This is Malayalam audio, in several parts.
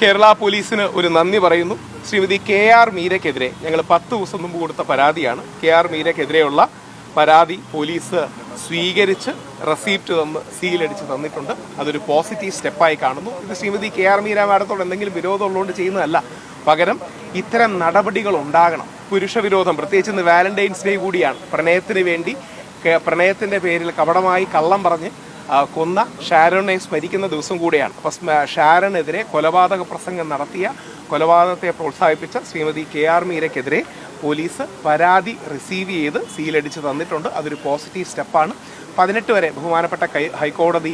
കേരള പോലീസിന് ഒരു നന്ദി പറയുന്നു. ശ്രീമതി KR മീരയ്ക്കെതിരെ ഞങ്ങൾ 10 ദിവസം മുമ്പ് കൊടുത്ത പരാതിയാണ്. KR മീരയ്ക്കെതിരെയുള്ള പരാതി പോലീസ് സ്വീകരിച്ച് റെസിപ്റ്റ് തന്ന് സീലടിച്ച് തന്നിട്ടുണ്ട്. അതൊരു പോസിറ്റീവ് സ്റ്റെപ്പായി കാണുന്നു. ഇത് ശ്രീമതി KR മീര മാഡത്തോട് എന്തെങ്കിലും വിരോധമുള്ളതുകൊണ്ട് ചെയ്യുന്നതല്ല. പകരം ഇത്തരം നടപടികൾ ഉണ്ടാകണം. പുരുഷ വിരോധം, പ്രത്യേകിച്ച് ഇന്ന് വാലന്റൈൻസ് ഡേ കൂടിയാണ്. പ്രണയത്തിന് വേണ്ടി പ്രണയത്തിൻ്റെ പേരിൽ കപടമായി കള്ളം പറഞ്ഞ് കൊന്ന ഷാരോണിനെ സ്മരിക്കുന്ന ദിവസം കൂടെയാണ്. അപ്പോൾ ഷാരനെതിരെ കൊലപാതക പ്രസംഗം നടത്തിയ, കൊലപാതകത്തെ പ്രോത്സാഹിപ്പിച്ച ശ്രീമതി KR മീരയ്ക്കെതിരെ പോലീസ് പരാതി റിസീവ് ചെയ്ത് സീലടിച്ച് തന്നിട്ടുണ്ട്. അതൊരു പോസിറ്റീവ് സ്റ്റെപ്പാണ്. 18 വരെ ബഹുമാനപ്പെട്ട ഹൈക്കോടതി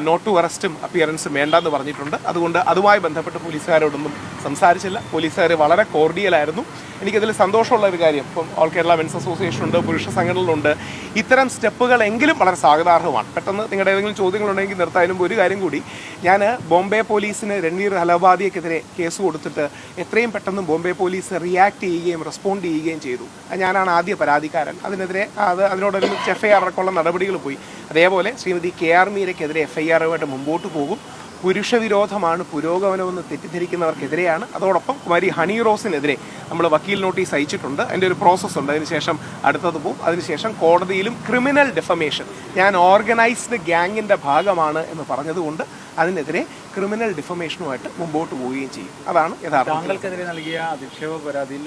നോട്ട് ടു അറസ്റ്റും അപ്പിയറൻസും വേണ്ടെന്ന് പറഞ്ഞിട്ടുണ്ട്. അതുകൊണ്ട് അതുമായി ബന്ധപ്പെട്ട് പോലീസുകാരോടൊന്നും സംസാരിച്ചില്ല. പോലീസുകാർ വളരെ കോർഡിയലായിരുന്നു. എനിക്കതിൽ സന്തോഷമുള്ള ഒരു കാര്യം, ഇപ്പം ഓൾ കേരള മെൻസ് അസോസിയേഷൻ ഉണ്ട്, പുരുഷ സംഘടനകളുണ്ട്. ഇത്തരം സ്റ്റെപ്പുകളെങ്കിലും വളരെ സ്വാഗതാർഹമാണ്. പെട്ടെന്ന് നിങ്ങളുടെ ഏതെങ്കിലും ചോദ്യങ്ങളുണ്ടെങ്കിൽ നിർത്താനും ഒരു കാര്യം കൂടി, ഞാൻ ബോംബെ പോലീസിന് രൺവീർ ഹലവാദിയക്കെതിരെ കേസ് കൊടുത്തിട്ട് എത്രയും പെട്ടെന്ന് ബോംബെ പോലീസ് റിയാക്ട് ചെയ്യുകയും റെസ്പോണ്ട് ചെയ്യുകയും ചെയ്തു. ഞാനാണ് ആദ്യ പരാതിക്കാരൻ. അതിനെതിരെ അതിനോടൊരുമിച്ച് FIR അടക്കമുള്ള നടപടികൾ പോയി. അതേപോലെ ശ്രീമതി KR മീരയ്ക്കെതിരെ FIR-ുമായിട്ട് മുമ്പോട്ട് പോകും. പുരുഷ വിരോധമാണ് പുരോഗമനമെന്ന് തെറ്റിദ്ധരിക്കുന്നവർക്കെതിരെയാണ്. അതോടൊപ്പം കുമാരി ഹണി റോസിനെതിരെ നമ്മൾ വക്കീൽ നോട്ടീസ് അയച്ചിട്ടുണ്ട്. അതിൻ്റെ ഒരു പ്രോസസ്സ് ഉണ്ട്. അതിനുശേഷം അടുത്തത് പോകും. അതിനുശേഷം കോടതിയിലും ക്രിമിനൽ ഡിഫമേഷൻ, ഞാൻ ഓർഗനൈസ്ഡ് ഗ്യാങ്ങിൻ്റെ ഭാഗമാണ് എന്ന് പറഞ്ഞതുകൊണ്ട് അതിനെതിരെ ക്രിമിനൽ ഡിഫമേഷനുമായിട്ട് മുമ്പോട്ട് പോവുകയും ചെയ്യും. അതാണ് യഥാർത്ഥം. താങ്കൾക്കെതിരെ നൽകിയ അധിക്ഷേപ പരാതിയിൽ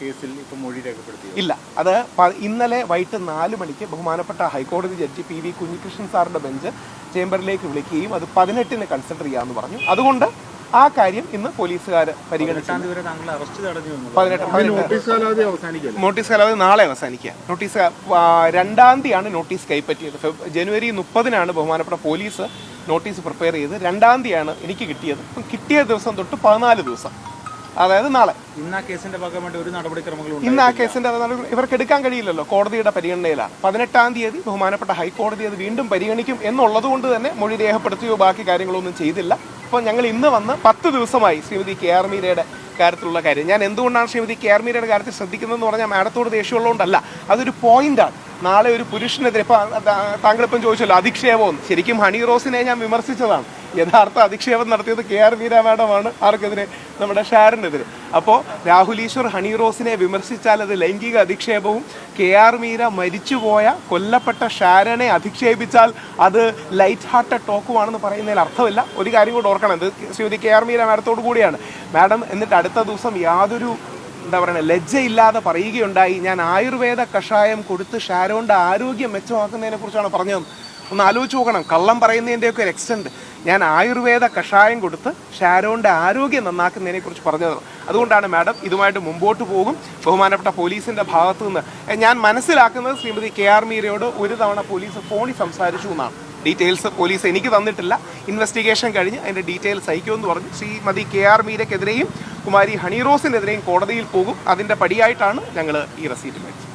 കേസിൽ ഇപ്പോൾ മൊഴി രേഖപ്പെടുത്തി ഇല്ല. അത് ഇന്നലെ വൈകിട്ട് 4 മണിക്ക് ബഹുമാനപ്പെട്ട ഹൈക്കോടതി ജഡ്ജി PV കുഞ്ഞികൃഷ്ണൻ സാറിൻ്റെ ബെഞ്ച് ചേംബറിലേക്ക് വിളിക്കുകയും അത് 18-ന് കൺസിഡർ ചെയ്യാമെന്ന് പറഞ്ഞു. അതുകൊണ്ട് ആ കാര്യം ഇന്ന് പോലീസുകാർ പരിഗണിച്ചു. നോട്ടീസ് കാലാവധി നാളെ അവസാനിക്കുക. നോട്ടീസ് 2-ാം തീയതിയാണ് നോട്ടീസ് കൈപ്പറ്റിയത്. ജനുവരി 30-നാണ് ബഹുമാനപ്പെട്ട പോലീസ് നോട്ടീസ് പ്രിപ്പയർ ചെയ്ത് 2-ാം തീയതിയാണ് എനിക്ക് കിട്ടിയത്. കിട്ടിയ ദിവസം തൊട്ട് 14 ദിവസം, അതായത് നാളെ. ഇന്ന് ആ കേസിന്റെ ഭാഗമായിട്ട് ഒരു നടപടിക്രമങ്ങളും ഇന്ന് ആ കേസിന്റെ ഇവർക്ക് എടുക്കാൻ കഴിയില്ലല്ലോ, കോടതിയുടെ പരിഗണനയിലാണ്. 18-ാം തീയതി ബഹുമാനപ്പെട്ട ഹൈക്കോടതി അത് വീണ്ടും പരിഗണിക്കും എന്നുള്ളത് കൊണ്ട് തന്നെ മൊഴി രേഖപ്പെടുത്തുകയോ ബാക്കി കാര്യങ്ങളൊന്നും ചെയ്തില്ല. അപ്പോൾ ഞങ്ങൾ ഇന്ന് വന്ന് 10 ദിവസമായി ശ്രീമതി KR മീരയുടെ കാര്യത്തിലുള്ള കാര്യം. ഞാൻ എന്തുകൊണ്ടാണ് ശ്രീമതി KR മീരയുടെ കാര്യത്തിൽ ശ്രദ്ധിക്കുന്നതെന്ന് പറഞ്ഞാൽ മാഡത്തോട് ദേഷ്യമുള്ളതുകൊണ്ടല്ല, അതൊരു പോയിന്റാണ്. നാളെ ഒരു പുരുഷനെതിരെ, ഇപ്പം താങ്കളിപ്പം ചോദിച്ചല്ലോ അധിക്ഷേപം, ശരിക്കും ഹണി റോസിനെ ഞാൻ വിമർശിച്ചതാണ്. യഥാർത്ഥ അധിക്ഷേപം നടത്തിയത് KR മീര മാഡമാണ്. ആർക്കെതിരെ? നമ്മുടെ ഷാരനെതിരെ. അപ്പോൾ രാഹുൽ ഈശ്വർ ഹണി റോസിനെ വിമർശിച്ചാൽ അത് ലൈംഗിക അധിക്ഷേപവും, KR മീര മരിച്ചുപോയ കൊല്ലപ്പെട്ട ഷാരനെ അധിക്ഷേപിച്ചാൽ അത് ലൈറ്റ് ഹാർട്ടഡ് ടോക്കുമാണെന്ന് പറയുന്നതിൽ അർത്ഥമില്ല. ഒരു കാര്യം കൂടെ ഓർക്കണം, ഇത് ശ്രീമതി KR മീര മാഡത്തോടു കൂടിയാണ്. മാഡം എന്നിട്ട് അടുത്ത ദിവസം യാതൊരു ലജ്ജയില്ലാതെ പറയുകയുണ്ടായി, ഞാൻ ആയുർവേദ കഷായം കൊടുത്ത് ഷാരോന്റെ ആരോഗ്യം മെച്ചമാക്കുന്നതിനെ കുറിച്ചാണ് പറഞ്ഞത്. ഒന്ന് ആലോചിച്ച് നോക്കണം, കള്ളം പറയുന്നതിൻ്റെയൊക്കെ ഒരു എക്സ്റ്റെൻറ്റ്. ഞാൻ ആയുർവേദ കഷായം കൊടുത്ത് ഷാരോന്റെ ആരോഗ്യം നന്നാക്കുന്നതിനെ കുറിച്ച് പറഞ്ഞത്. അതുകൊണ്ടാണ് മാഡം ഇതുമായിട്ട് മുമ്പോട്ട് പോകും. ബഹുമാനപ്പെട്ട പോലീസിൻ്റെ ഭാഗത്തു നിന്ന് ഞാൻ മനസ്സിലാക്കുന്നത് ശ്രീമതി KR മീരയോട് ഒരു തവണ പോലീസ് ഫോണിൽ സംസാരിച്ചു എന്നാണ്. ഡീറ്റെയിൽസ് പോലീസ് എനിക്ക് തന്നിട്ടില്ല. ഇൻവെസ്റ്റിഗേഷൻ കഴിഞ്ഞ് അതിൻ്റെ ഡീറ്റെയിൽസ് അയക്കുമെന്ന് പറഞ്ഞു. ശ്രീമതി KR മീരയ്ക്കെതിരെയും കുമാരി ഹണി റോസിനെതിരെയും കോടതിയിൽ പോകും. അതിൻ്റെ പടിയായിട്ടാണ് ഞങ്ങൾ ഈ റെസീറ്റ് മേടിച്ചത്.